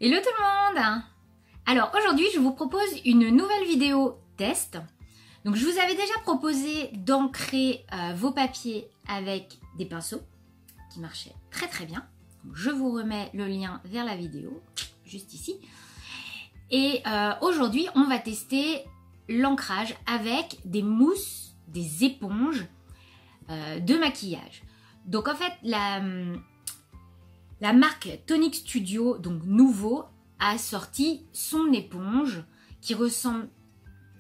Hello tout le monde! Alors aujourd'hui je vous propose une nouvelle vidéo test. Donc je vous avais déjà proposé d'ancrer vos papiers avec des pinceaux qui marchaient très très bien. Donc, je vous remets le lien vers la vidéo juste ici. Et aujourd'hui on va tester l'ancrage avec des mousses, des éponges de maquillage. Donc en fait la marque Tonic Studio, donc nouveau, a sorti son éponge qui ressemble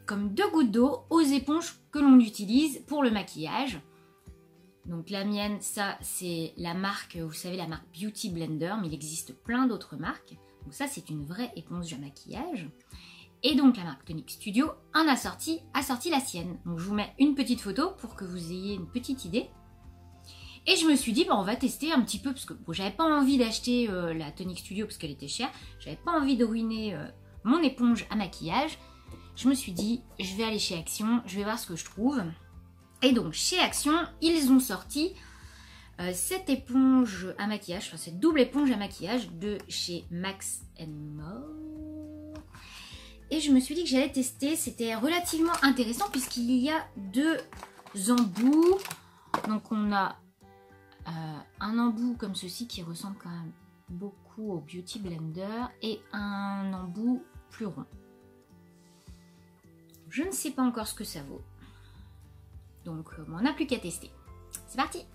comme deux gouttes d'eau aux éponges que l'on utilise pour le maquillage. Donc la mienne, ça c'est la marque, vous savez, la marque Beauty Blender, mais il existe plein d'autres marques. Donc ça c'est une vraie éponge à maquillage. Et donc la marque Tonic Studio a sorti la sienne. Donc je vous mets une petite photo pour que vous ayez une petite idée. Et je me suis dit, on va tester un petit peu, parce que bon, j'avais pas envie d'acheter la Tonic Studio parce qu'elle était chère. J'avais pas envie de ruiner mon éponge à maquillage. Je me suis dit, je vais aller chez Action, je vais voir ce que je trouve. Et donc chez Action, ils ont sorti cette éponge à maquillage, enfin cette double éponge à maquillage de chez Max & More. Et je me suis dit que j'allais tester, c'était relativement intéressant puisqu'il y a deux embouts. Donc on a un embout comme ceci qui ressemble quand même beaucoup au Beauty Blender et un embout plus rond. Je ne sais pas encore ce que ça vaut. Donc on n'a plus qu'à tester. C'est parti!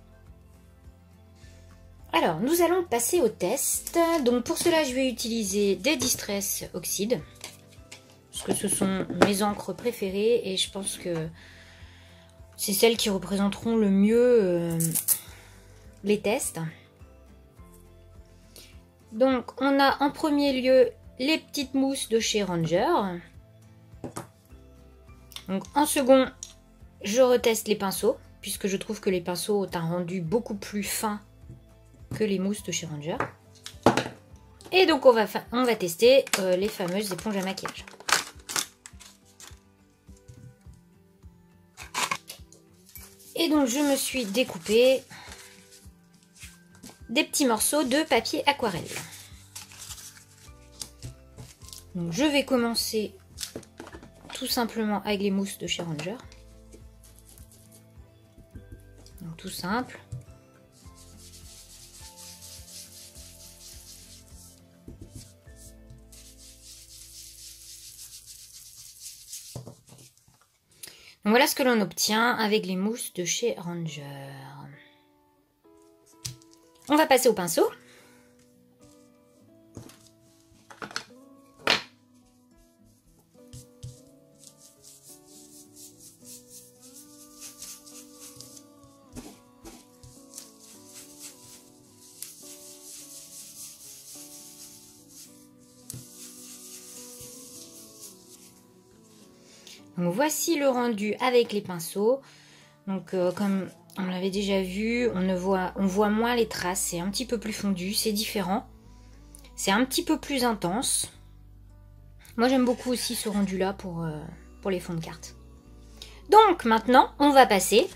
Alors nous allons passer au test. Donc pour cela je vais utiliser des Distress Oxide. Parce que ce sont mes encres préférées et je pense que c'est celles qui représenteront le mieux les tests. Donc on a en premier lieu les petites mousses de chez Ranger. Donc en second, je reteste les pinceaux puisque je trouve que les pinceaux ont un rendu beaucoup plus fin que les mousses de chez Ranger. Et donc on va tester les fameuses éponges à maquillage. Et donc je me suis découpé des petits morceaux de papier aquarelle. Donc je vais commencer tout simplement avec les mousses de chez Ranger. Donc tout simple. Donc voilà ce que l'on obtient avec les mousses de chez Ranger. On va passer au pinceau. Donc voici le rendu avec les pinceaux. Donc comme on l'avait déjà vu, on voit moins les traces, c'est un petit peu plus fondu, c'est différent. C'est un petit peu plus intense. Moi j'aime beaucoup aussi ce rendu là pour les fonds de carte. Donc maintenant on va passer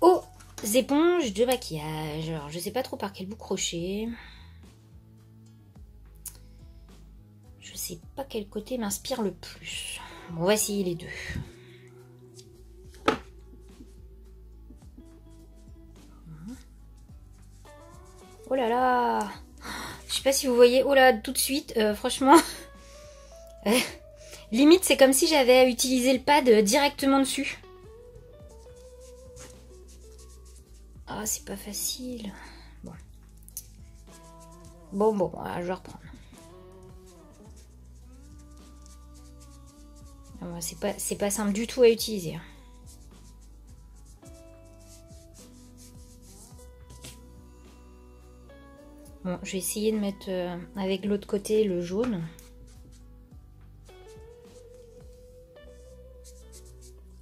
aux éponges de maquillage. Alors je sais pas trop par quel bout crocher. Je sais pas quel côté m'inspire le plus. Bon, on va essayer les deux. Oh là là! Je sais pas si vous voyez. Oh là, tout de suite, franchement. Limite, c'est comme si j'avais utilisé le pad directement dessus. Ah, c'est pas facile. Bon, je vais reprendre. C'est pas simple du tout à utiliser. Bon, je vais essayer de mettre avec l'autre côté le jaune.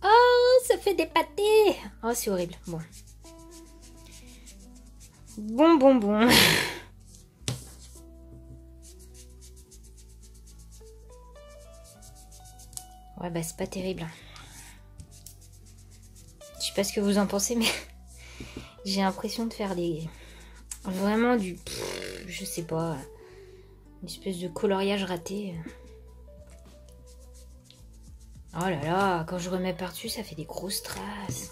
Oh, ça fait des pâtés! Oh, c'est horrible. Bon. Ouais, bah c'est pas terrible. Je sais pas ce que vous en pensez, mais j'ai l'impression de faire des... Vraiment du... je sais pas, une espèce de coloriage raté. Oh là là, quand je remets par-dessus, ça fait des grosses traces.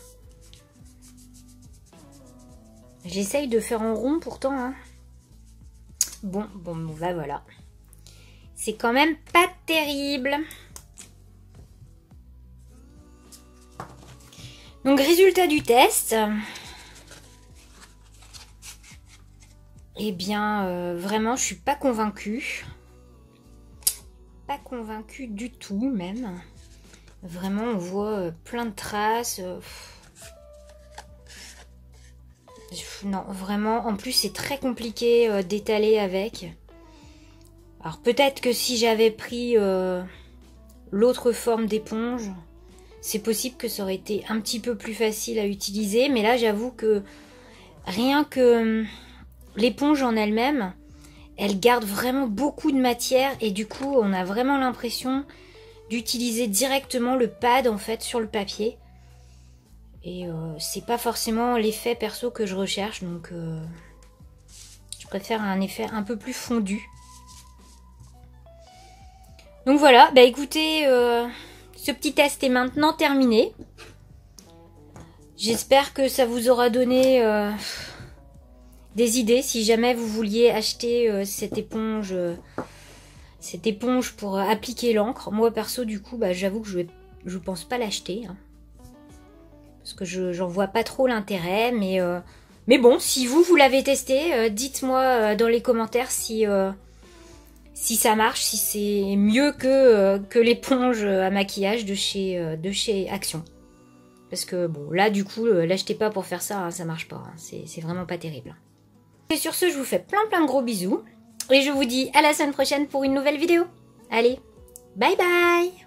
J'essaye de faire en rond pourtant. Hein. Bon, bah voilà. C'est quand même pas terrible. Donc, résultat du test. Eh bien, vraiment, je suis pas convaincue. Pas convaincue du tout, même. Vraiment, on voit plein de traces. Non, vraiment. En plus, c'est très compliqué d'étaler avec. Alors, peut-être que si j'avais pris l'autre forme d'éponge, c'est possible que ça aurait été un petit peu plus facile à utiliser. Mais là, j'avoue que rien que l'éponge en elle-même, elle garde vraiment beaucoup de matière. Et du coup, on a vraiment l'impression d'utiliser directement le pad en fait sur le papier. Et c'est pas forcément l'effet perso que je recherche. Donc, je préfère un effet un peu plus fondu. Donc voilà, bah écoutez, ce petit test est maintenant terminé. J'espère que ça vous aura donné des idées si jamais vous vouliez acheter cette éponge pour appliquer l'encre. Moi perso du coup, bah, j'avoue que je pense pas l'acheter. Hein, parce que j'en vois pas trop l'intérêt. Mais bon, si vous l'avez testé, dites-moi dans les commentaires si ça marche, si c'est mieux que l'éponge à maquillage de chez Action. Parce que bon, là du coup, l'achetez pas pour faire ça, hein, ça marche pas. Hein, c'est vraiment pas terrible. Et sur ce, je vous fais plein de gros bisous. Et je vous dis à la semaine prochaine pour une nouvelle vidéo. Allez, bye bye!